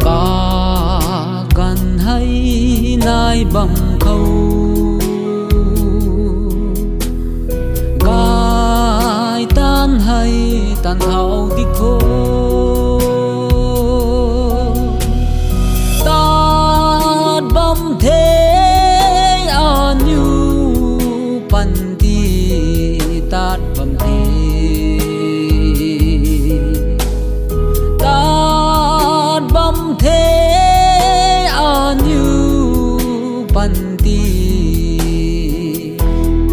cả gần hay nai bầm khâu gai tan hay tan thao đi khô ta bầm thế an như pan ti ta bầm thế ta bầm thế an như pan ti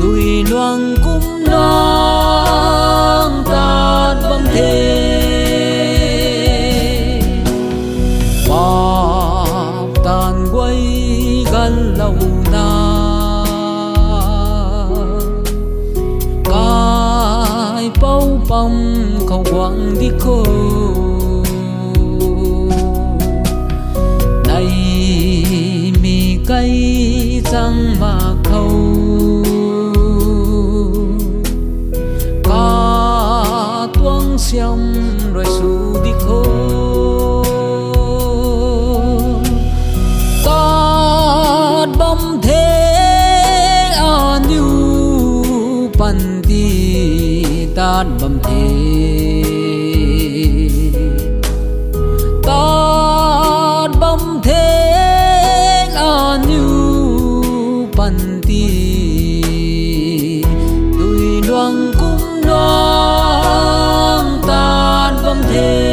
tùy loang cũng loang ta bầm thế bạc tan quay gần lâu na cái bao bông khâu quăng đi khô này mi cây răng mà khâu cả tuang xiêm rồi su đi khô ta bấm thế an như pan ti ta bấm thế ta bấm thế an như pan ti tùy loang cũng loang ta bấm thế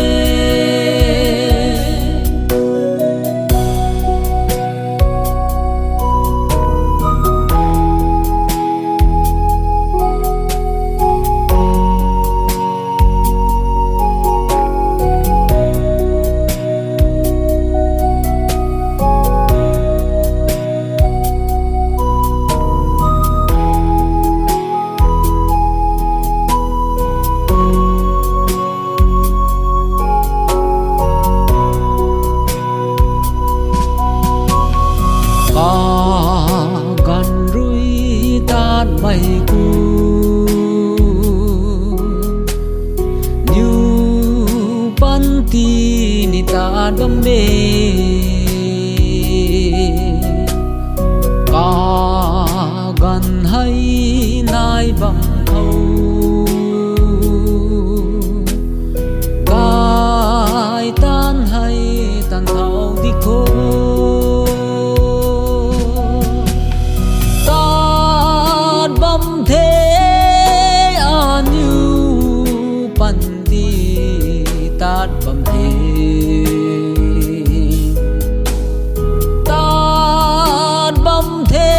gần rui ta bay cu như pan ti ni ta đam mê cả gần hay nai bằng thâu gai tan hay tan thao đi khô bấm thế an như pan ti ta bấm thế ta bấm thế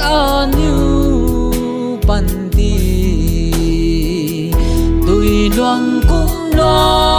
an như pan ti tùy loang cũng loang